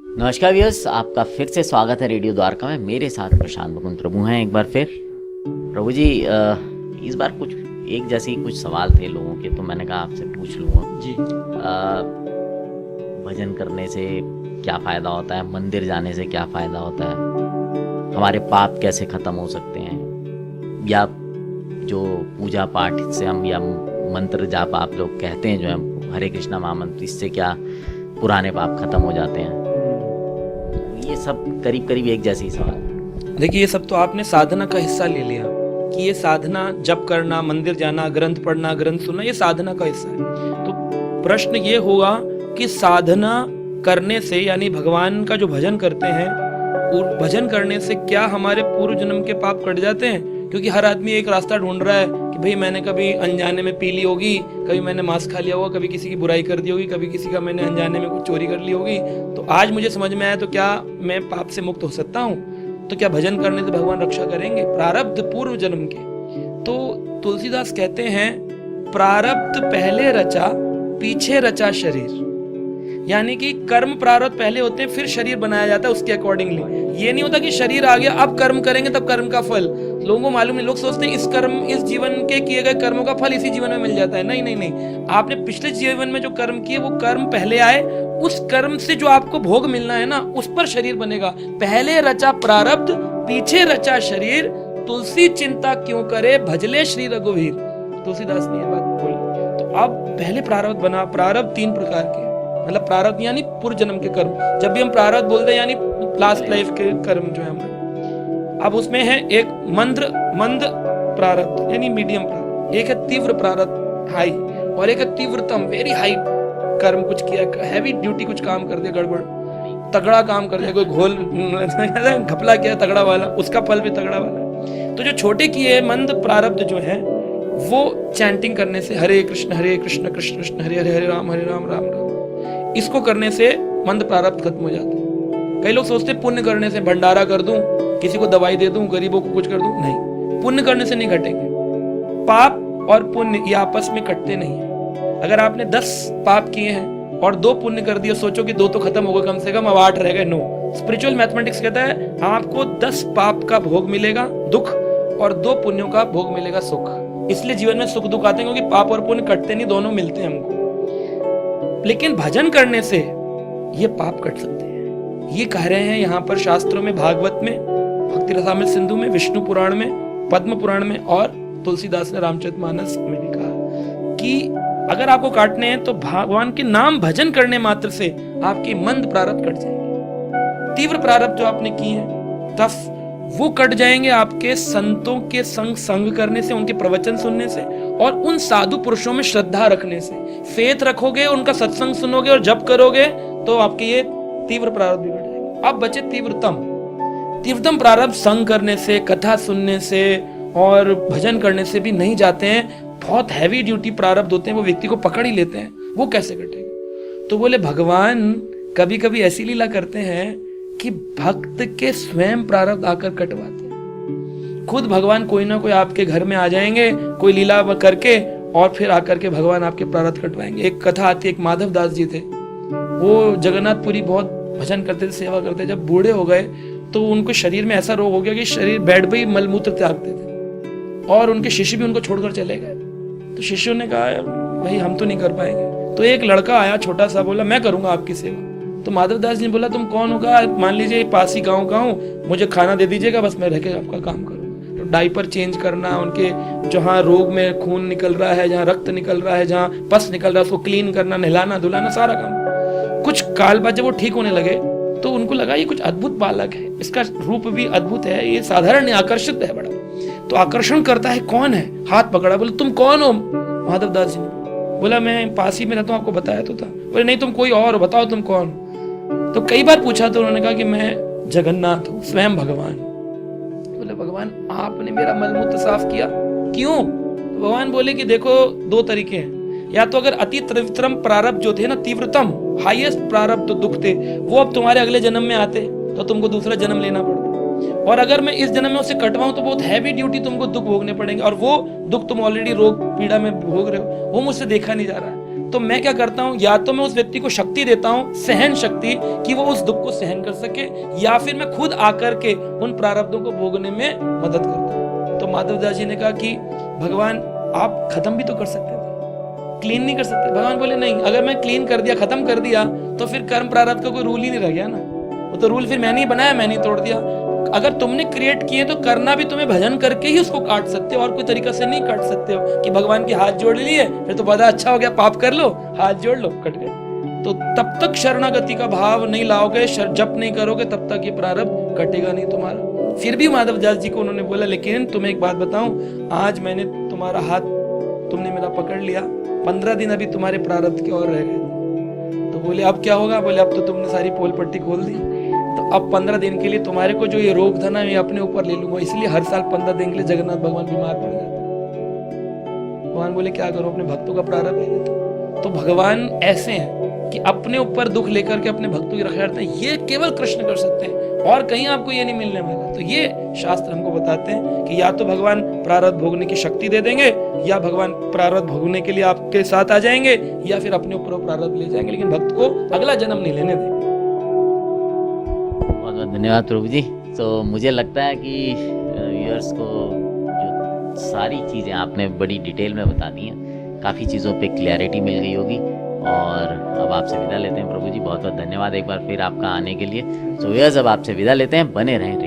नमस्कार व्यूअर्स, आपका फिर से स्वागत है रेडियो द्वारका में। मेरे साथ प्रशांत मुकुंद प्रभु हैं एक बार फिर। प्रभु जी, इस बार कुछ एक जैसे ही कुछ सवाल थे लोगों के, तो मैंने कहा आपसे पूछ लूँगा जी। भजन करने से क्या फ़ायदा होता है, मंदिर जाने से क्या फ़ायदा होता है, हमारे पाप कैसे ख़त्म हो सकते हैं, या जो पूजा पाठ से हम या मंत्र जाप आप लोग कहते हैं जो है हरे कृष्णा महामंत्र, इससे क्या पुराने पाप खत्म हो जाते हैं। ये सब करीब करीब एक जैसे ही सवाल। देखिए, ये सब तो आपने साधना का हिस्सा ले लिया कि ये साधना, जप करना, मंदिर जाना, ग्रंथ पढ़ना, ग्रंथ सुनना, ये साधना का हिस्सा है। तो प्रश्न ये होगा कि साधना करने से, यानी भगवान का जो भजन करते हैं, और भजन करने से क्या हमारे पूर्व जन्म के पाप कट जाते हैं? क्योंकि हर आदमी एक रास्ता ढूंढ रहा है कि भाई मैंने कभी अनजाने में पी ली होगी, कभी मैंने मांस खा लिया होगा, कभी किसी की बुराई कर दी होगी, कभी किसी का मैंने अनजाने में कुछ चोरी कर ली होगी। तो आज मुझे समझ में आया, तो क्या मैं पाप से मुक्त हो सकता हूँ? तो क्या भजन करने से भगवान रक्षा करेंगे प्रारब्ध पूर्व जन्म के? तो तुलसीदास कहते हैं, प्रारब्ध पहले रचा, पीछे रचा शरीर। यानी कि कर्म प्रारब्ध पहले होते हैं, फिर शरीर बनाया जाता है उसके अकॉर्डिंगली। ये नहीं होता कि शरीर आ गया अब कर्म करेंगे तब कर्म का फल। लोगों को मालूम नहीं, लोग सोचते हैं इस जीवन के किए गए कर्मों का फल इसी जीवन में मिल जाता है। नहीं नहीं नहीं, आपने पिछले जीवन में जो कर्म किए वो कर्म पहले आए, उस कर्म से जो आपको भोग मिलना है ना, उस पर शरीर बनेगा। पहले रचा प्रारब्ध, पीछे रचा शरीर, तुलसी चिंता क्यों करे, भजले श्री रघुवीर। तुलसीदास ने ये बात बोली। तो अब पहले प्रारब्ध बना। प्रारब्ध 3 प्रकार के, मतलब प्रारब्ध यानी पूर्व जन्म के कर्म। जब भी हम प्रारब्ध बोलते हैं यानी लास्ट लाइफ के कर्म जो है हमारे। अब उसमें है एक मंद प्रारब्ध यानी मीडियम प्रारब्ध, एक है तीव्र प्रारब्ध हाई, और एक है तीव्रतम वेरी हाई कर्म। कुछ किया, हैवी ड्यूटी, कुछ काम कर दिया गड़बड़, तगड़ा काम कर दिया, कोई घोल घपला किया तगड़ा वाला, उसका फल भी तगड़ा वाला। तो जो छोटे किए मंद प्रारब्ध जो है, वो चैंटिंग करने से, हरे कृष्ण कृष्ण कृष्ण हरे हरे, हरे राम राम राम, इसको करने से मंद प्रारब्ध खत्म हो जाता है। कई लोग सोचते हैं पुण्य करने से, भंडारा कर दूं, किसी को दवाई दे दूं, गरीबों को कुछ कर दूं। नहीं, पुण्य करने से नहीं घटेंगे। पाप और पुण्य ये आपस में कटते नहीं है। अगर आपने 10 पाप किए हैं और 2 पुण्य कर दिए, सोचो कि 2 तो खत्म होगा कम से कम, अब 8 रह गए। नो, स्पिरिचुअल मैथमेटिक्स कहता है आपको 10 पाप का भोग मिलेगा दुख, और 2 पुण्यों का भोग मिलेगा सुख। इसलिए जीवन में सुख दुख आते हैं, क्योंकि पाप और पुण्य कटते नहीं, दोनों मिलते हैं हमको। लेकिन भजन करने से ये पाप कट सकते हैं। ये कह रहे हैं यहाँ पर शास्त्रों में, भागवत में, भक्ति रसामृत सिंधु में, विष्णु पुराण में, पद्म पुराण में, और तुलसीदास ने रामचरितमानस में भी कहा कि अगर आपको काटने हैं तो भगवान के नाम भजन करने मात्र से आपकी मंद प्रारब्ध कट जाएंगे। तीव्र प्रारब्ध जो आपने किए हैं तब वो कट जाएंगे आपके संतों के संग करने से, उनके प्रवचन सुनने से, और उन साधु पुरुषों में श्रद्धा रखने से। फेथ रखोगे, उनका सत्संग सुनोगे और जप करोगे, तो आपके ये तीव्र प्रारब्ध भी कट जाएंगे। अब बचे तीव्रतम प्रारब्ध। संग करने से, कथा सुनने से और भजन करने से भी नहीं जाते हैं। बहुत हैवी ड्यूटी प्रारब्ध होते हैं, वो व्यक्ति को पकड़ ही लेते हैं। वो कैसे कटेंगे? तो बोले भगवान कभी कभी ऐसी लीला करते हैं कि भक्त के स्वयं प्रारब्ध आकर कटवाते हैं। खुद भगवान कोई ना कोई आपके घर में आ जाएंगे, कोई लीला करके, और फिर आकर के भगवान आपके प्रारब्ध कटवाएंगे। एक कथा आती है, एक माधव दास जी थे, वो जगन्नाथपुरी बहुत भजन करते थे, सेवा करते थे। जब बूढ़े हो गए तो उनको शरीर में ऐसा रोग हो गया कि शरीर बेड पे ही मलमूत्र त्यागते थे, और उनके शिष्य भी उनको छोड़कर चले गए। तो शिष्यों ने कहा भाई हम तो नहीं कर पाएंगे। तो एक लड़का आया छोटा सा, बोला मैं करूंगा आपकी सेवा। तो माधव दास जी ने बोला तुम कौन होगा? मान लीजिए पास ही गाँव का हूँ, मुझे खाना दे दीजिएगा, बस मैं रह के आपका काम करूंगा। तो डाइपर चेंज करना, उनके जहाँ रोग में खून निकल रहा है, जहाँ रक्त निकल रहा है, जहाँ पस निकल रहा है, उसको क्लीन करना, नहलाना धुलाना, सारा काम। कुछ काल बाद जब वो ठीक होने लगे तो उनको लगा ये कुछ अद्भुत बालक है, इसका रूप भी अद्भुत है, ये साधारण नहीं, आकर्षित है बड़ा। तो आकर्षण करता है, कौन है? हाथ पकड़ा, बोले तुम कौन हो? माधव दास जी ने बोला मैं पास ही में रहता हूँ, आपको बताया तो था। बोले नहीं तुम कोई और, बताओ तुम कौन? तो कई बार पूछा तो उन्होंने कहा कि मैं जगन्नाथ हूँ, स्वयं भगवान। बोले भगवान आपने मेरा मलमूत्र साफ किया क्यों? तो भगवान बोले कि देखो 2 तरीके हैं, या तो अगर अति तीव्रतम प्रारब्ध जो थे ना, तीव्रतम हाईएस्ट प्रारब्ध तो दुख थे, वो अब तुम्हारे अगले जन्म में आते तो तुमको दूसरा जन्म लेना पड़ता, और अगर मैं इस जन्म में उसे कटवाऊं तो बहुत हैवी ड्यूटी तुमको दुख भोगने पड़ेंगे, और वो दुख तुम ऑलरेडी रोग पीड़ा में भोग रहे हो, वो मुझसे देखा नहीं जा रहा है। तो मैं क्या करता हूँ, या तो मैं उस व्यक्ति को शक्ति देता हूँ, सहन शक्ति, कि वो उस दुख को सहन कर सके, या फिर मैं खुद आकर के उन प्रारब्धों को भोगने में मदद करता हूँ। तो माधवदास जी ने कहा कि भगवान आप खत्म भी तो कर सकते थे, क्लीन नहीं कर सकते। भगवान बोले नहीं, अगर मैं क्लीन कर दिया, खत्म कर दिया, तो फिर कर्म प्रारब्ध का कोई रूल ही नहीं रह गया ना। वो तो रूल फिर मैंने ही बनाया, मैंने ही तोड़ दिया। अगर तुमने क्रिएट किए तो करना भी तुम्हें भजन करके ही उसको काट सकते हो, और कोई तरीका से नहीं काट सकते हो कि भगवान के हाथ जोड़ लिए फिर तो बड़ा अच्छा हो गया, पाप कर लो, हाथ जोड़ लो, कट गए। तो तब तक शरणागति का भाव नहीं लाओगे, जप नहीं करोगे, तब तक ये प्रारब्ध कटेगा नहीं तुम्हारा। फिर भी माधवदास जी को उन्होंने बोला, लेकिन तुम्हें एक बात बताऊं, आज मैंने तुम्हारा हाथ, तुमने मेरा पकड़ लिया, 15 दिन अभी तुम्हारे प्रारब्ध के और रह गए। तो बोले अब क्या होगा? बोले अब तो तुमने सारी पोल पट्टी खोल दी, तो अब 15 दिन के लिए तुम्हारे को जो ये रोग था ना, मैं अपने ऊपर ले लूंगा। इसलिए हर साल 15 दिन के लिए जगन्नाथ भगवान बीमार पड़ जाते हैं। भगवान बोले क्या करो, अपने भक्तों का प्रारब्ध ले लेते। तो भगवान ऐसे हैं कि अपने ऊपर दुख लेकर के अपने भक्तों की रक्षा करते हैं। ये केवल कृष्ण कर सकते हैं, और कहीं आपको ये नहीं मिलने वाला। तो ये शास्त्र हमको बताते हैं कि या तो भगवान प्रारब्ध भोगने की शक्ति दे देंगे, या भगवान प्रारब्ध भोगने के लिए आपके साथ आ जाएंगे, या फिर अपने ऊपर प्रारब्ध ले जाएंगे, लेकिन भक्त को अगला जन्म नहीं लेने देंगे। बहुत बहुत धन्यवाद प्रभु जी। तो मुझे लगता है कि व्यूअर्स को जो सारी चीज़ें आपने बड़ी डिटेल में बता दी हैं, काफ़ी चीज़ों पे क्लैरिटी मिल गई होगी। और अब आपसे विदा लेते हैं प्रभु जी। बहुत बहुत धन्यवाद एक बार फिर आपका आने के लिए। सो व्यूअर्स, अब आपसे विदा लेते हैं, बने रहें।